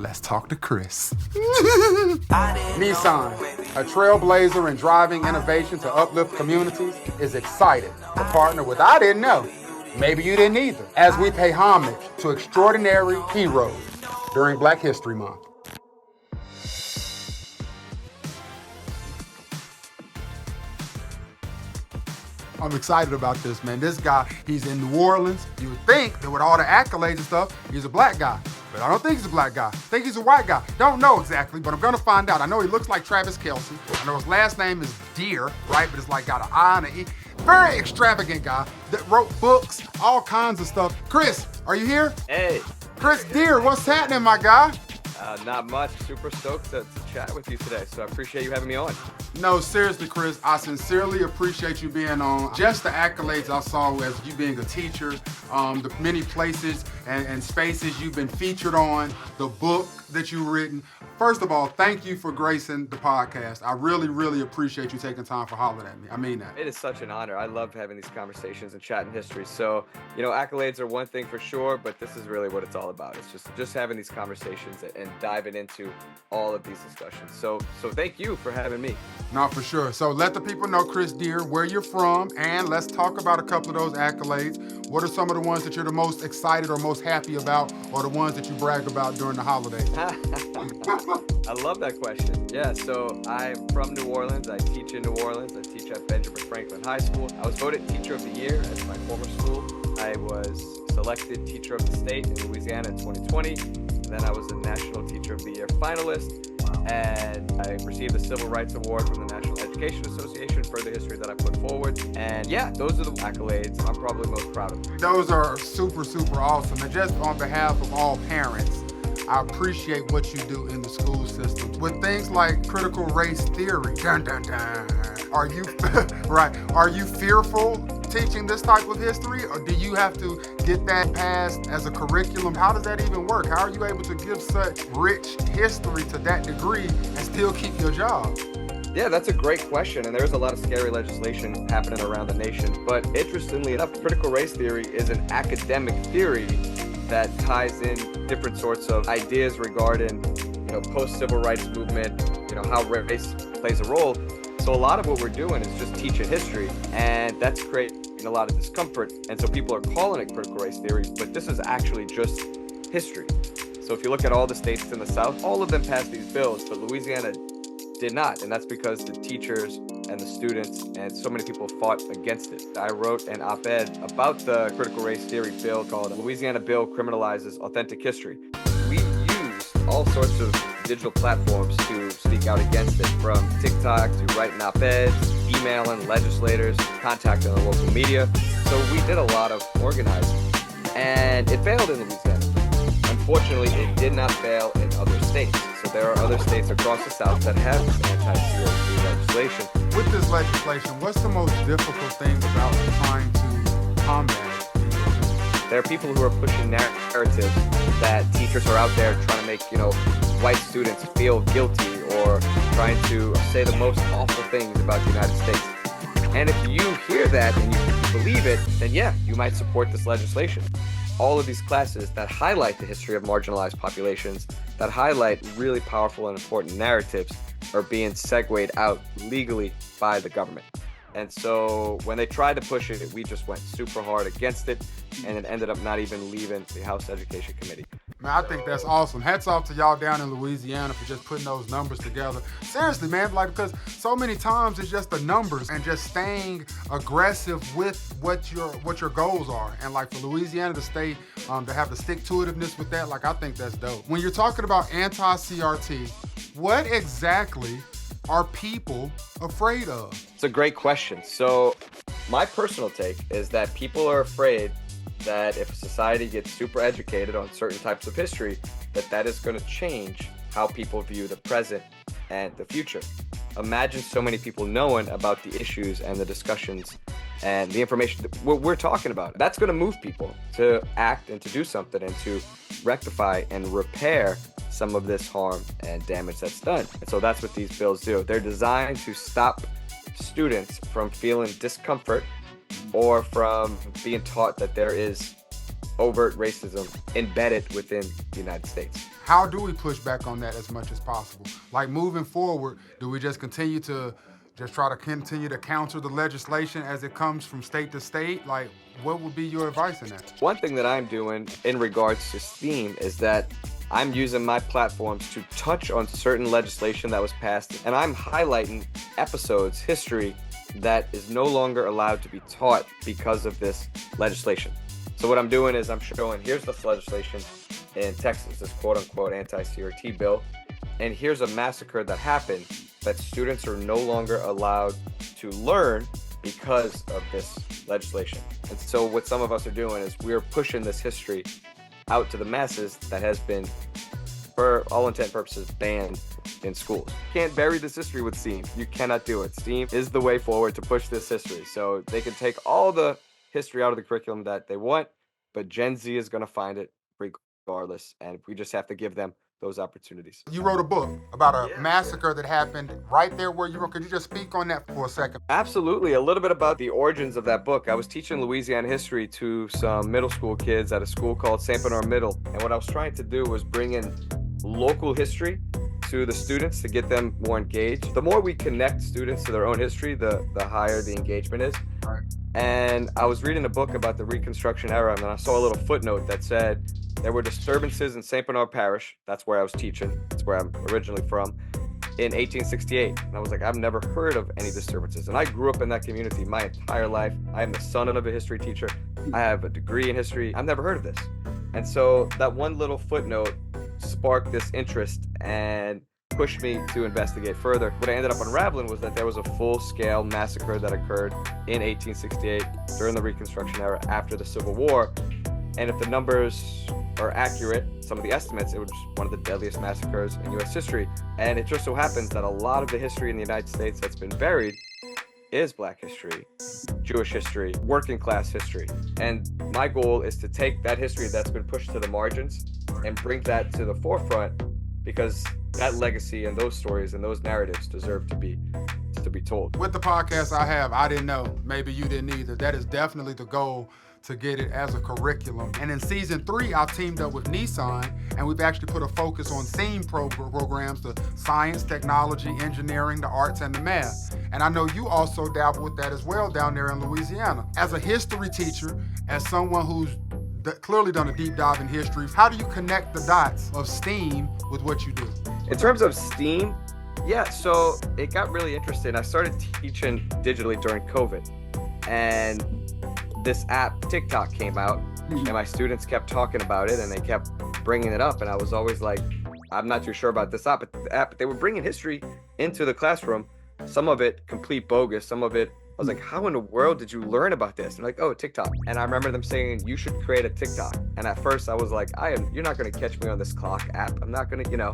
Let's talk to Chris. Nissan, a trailblazer in driving innovation to uplift communities, is excited to partner with I Didn't Know. Maybe you didn't either, as we pay homage to extraordinary heroes during Black History Month. I'm excited about this, man. This guy, he's in New Orleans. You would think that with all the accolades and stuff, he's a black guy. But I don't think he's a black guy. I think he's a white guy. Don't know exactly, but I'm gonna find out. I know he looks like Travis Kelce. I know his last name is Dier, right? But it's like got an I and an E. Very extravagant guy that wrote books, all kinds of stuff. Chris, are you here? Hey. Chris Dier, what's happening, my guy? Not much. Super stoked to chat with you today. So I appreciate you having me on. No, seriously, Chris, I sincerely appreciate you being on. Just the accolades I saw as you being a teacher, the many places and spaces you've been featured on, the book that you've written. First of all, thank you for gracing the podcast. I really, really appreciate you taking time for hollering at me. I mean that. It is such an honor. I love having these conversations and chatting history. So, accolades are one thing for sure, but this is really what it's all about. It's just having these conversations and diving into all of these discussions. So thank you for having me. No, for sure. So let the people know, Chris Dier, where you're from, and let's talk about a couple of those accolades. What are some of the ones that you're the most excited or most happy about, or the ones that you brag about during the holidays? I love that question. Yeah, so I'm from New Orleans. I teach in New Orleans. I teach at Benjamin Franklin High School. I was voted Teacher of the Year at my former school. I was selected Teacher of the State in Louisiana in 2020. And then I was a National Teacher of the Year finalist. And I received the Civil Rights Award from the National Education Association for the history that I put forward. And yeah, those are the accolades I'm probably most proud of. Those are super, super awesome. And just on behalf of all parents, I appreciate what you do in the school system. With things like critical race theory, dun, dun, dun, are you fearful teaching this type of history, or do you have to get that passed as a curriculum? How does that even work? How are you able to give such rich history to that degree and still keep your job? Yeah, that's a great question, and there's a lot of scary legislation happening around the nation. But interestingly enough, critical race theory is an academic theory that ties in different sorts of ideas regarding, post-civil rights movement, how race plays a role. So a lot of what we're doing is just teaching history, and that's creating a lot of discomfort. And so people are calling it critical race theory, but this is actually just history. So if you look at all the states in the South, all of them passed these bills, but Louisiana did not. And that's because the teachers and the students and so many people fought against it. I wrote an op-ed about the critical race theory bill called Louisiana Bill Criminalizes Authentic History. We used all sorts of digital platforms to speak out against it, from TikTok to writing op-eds, emailing legislators, contacting the local media. So we did a lot of organizing, and it failed in Louisiana. Unfortunately, it did not fail in other states. So there are other states across the South that have this anti-CRT legislation. With this legislation, what's the most difficult thing about trying to combat it? There are people who are pushing narratives that teachers are out there trying to make, white students feel guilty, or trying to say the most awful things about the United States. And if you hear that and you believe it, then yeah, you might support this legislation. All of these classes that highlight the history of marginalized populations, that highlight really powerful and important narratives, are being segued out legally by the government. And so when they tried to push it, we just went super hard against it, and it ended up not even leaving the House Education Committee. Man, I think that's awesome. Hats off to y'all down in Louisiana for just putting those numbers together. Seriously, man, because so many times it's just the numbers and just staying aggressive with what your goals are. And for Louisiana to stay, to have the stick-to-itiveness with that, I think that's dope. When you're talking about anti-CRT, what exactly are people afraid of? It's a great question. So my personal take is that people are afraid that if society gets super educated on certain types of history, that is going to change how people view the present and the future. Imagine so many people knowing about the issues and the discussions and the information that we're talking about. That's going to move people to act and to do something and to rectify and repair some of this harm and damage that's done. And so that's what these bills do. They're designed to stop students from feeling discomfort or from being taught that there is overt racism embedded within the United States. How do we push back on that as much as possible? Like moving forward, do we just continue to try to continue to counter the legislation as it comes from state to state? Like, what would be your advice in that? One thing that I'm doing in regards to STEAM is that I'm using my platforms to touch on certain legislation that was passed, and I'm highlighting episodes, history, that is no longer allowed to be taught because of this legislation. So what I'm doing is I'm showing, here's this legislation in Texas, this quote-unquote anti-CRT bill, and here's a massacre that happened that students are no longer allowed to learn because of this legislation. And so what some of us are doing is we're pushing this history out to the masses that has been, for all intent and purposes, banned in schools. You can't bury this history with STEAM. You cannot do it. STEAM is the way forward to push this history. So they can take all the history out of the curriculum that they want, but Gen Z is going to find it regardless, and we just have to give them those opportunities. You wrote a book about a massacre that happened right there where you were. Could you just speak on that for a second? Absolutely. A little bit about the origins of that book. I was teaching Louisiana history to some middle school kids at a school called St. Bernard Middle, and what I was trying to do was bring in local history to the students to get them more engaged. The more we connect students to their own history, the higher the engagement is. Right. And I was reading a book about the Reconstruction era, and then I saw a little footnote that said there were disturbances in St. Bernard Parish, that's where I was teaching, that's where I'm originally from, in 1868. And I was like, I've never heard of any disturbances. And I grew up in that community my entire life. I am the son of a history teacher. I have a degree in history. I've never heard of this. And so that one little footnote sparked this interest and pushed me to investigate further. What I ended up unraveling was that there was a full-scale massacre that occurred in 1868 during the Reconstruction era after the Civil War. And if the numbers are accurate, some of the estimates, it was one of the deadliest massacres in U.S. history. And it just so happens that a lot of the history in the United States that's been buried is Black history, Jewish history, working class history. And my goal is to take that history that's been pushed to the margins and bring that to the forefront, because that legacy and those stories and those narratives deserve to be told. With the podcast I didn't know, maybe you didn't either. That is definitely the goal, to get it as a curriculum. And in season 3, I teamed up with Nissan, and we've actually put a focus on STEAM programs, the science, technology, engineering, the arts, and the math. And I know you also dabble with that as well down there in Louisiana. As a history teacher, as someone who's clearly done a deep dive in history, how do you connect the dots of STEAM with what you do? In terms of STEAM, yeah, so it got really interesting. I started teaching digitally during COVID, and this app, TikTok, came out, and my students kept talking about it, and they kept bringing it up, and I was always like, I'm not too sure about this app, but they were bringing history into the classroom, some of it complete bogus, some of it, I was like, how in the world did you learn about this? And like, oh, TikTok. And I remember them saying, you should create a TikTok. And at first I was like, you're not going to catch me on this clock app. I'm not going to,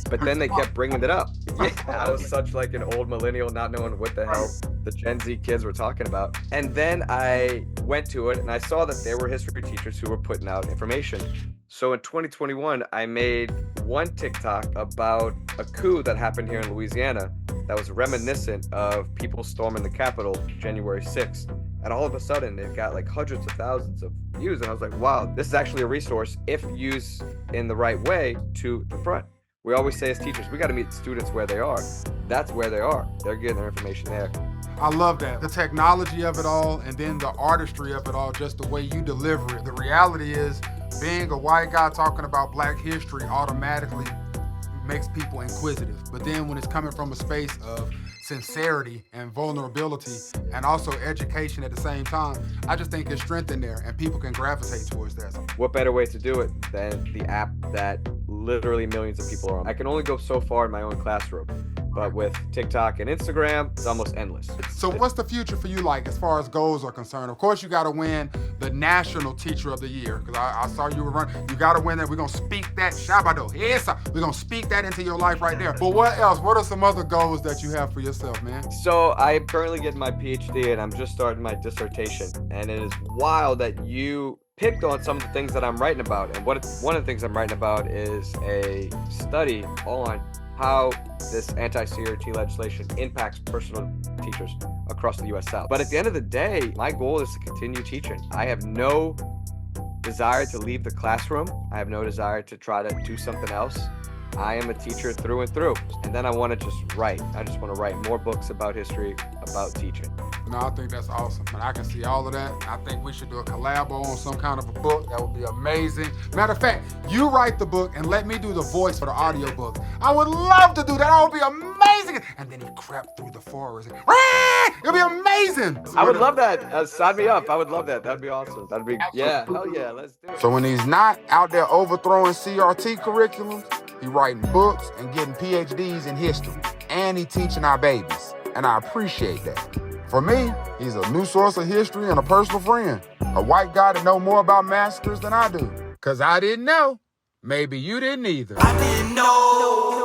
but then they kept bringing it up. Yeah, I was such like an old millennial, not knowing what the hell the Gen Z kids were talking about. And then I went to it and I saw that there were history teachers who were putting out information. So in 2021, I made one TikTok about a coup that happened here in Louisiana that was reminiscent of people storming the Capitol January 6th. And all of a sudden, it got like hundreds of thousands of views. And I was like, wow, this is actually a resource, if used in the right way, to the front. We always say as teachers, we got to meet students where they are. That's where they are. They're getting their information there. I love that. The technology of it all, and then the artistry of it all, just the way you deliver it. The reality is, being a white guy talking about Black history automatically makes people inquisitive. But then when it's coming from a space of sincerity and vulnerability and also education at the same time, I just think there's strength in there and people can gravitate towards that. What better way to do it than the app that literally millions of people are on? I can only go so far in my own classroom, but with TikTok and Instagram, it's almost endless. So what's the future for you like as far as goals are concerned? Of course, you got to win the National Teacher of the Year, because I saw you were running. You got to win that. We're going to speak that. Shabado. We're going to speak that into your life right there. But what else? What are some other goals that you have for yourself, man? So I'm currently getting my PhD and I'm just starting my dissertation. And it is wild that you picked on some of the things that I'm writing about. And one of the things I'm writing about is a study on how this anti-CRT legislation impacts personal teachers across the U.S. South. But at the end of the day, my goal is to continue teaching. I have no desire to leave the classroom. I have no desire to try to do something else. I am a teacher through and through. And then I want to just write. I just want to write more books about history, about teaching. No, I think that's awesome. And I can see all of that. I think we should do a collab on some kind of a book. That would be amazing. Matter of fact, you write the book and let me do the voice for the audio book. I would love to do that. That would be amazing. And then he crept through the forest. It'd be amazing. I would love that. Sign me up. I would love that. That'd be awesome. That'd be, yeah, hell yeah, let's do it. So when he's not out there overthrowing CRT curriculums, he writing books and getting PhDs in history. And he teaching our babies. And I appreciate that. For me, he's a new source of history and a personal friend. A white guy that know more about massacres than I do. Cause I didn't know. Maybe you didn't either. I didn't know.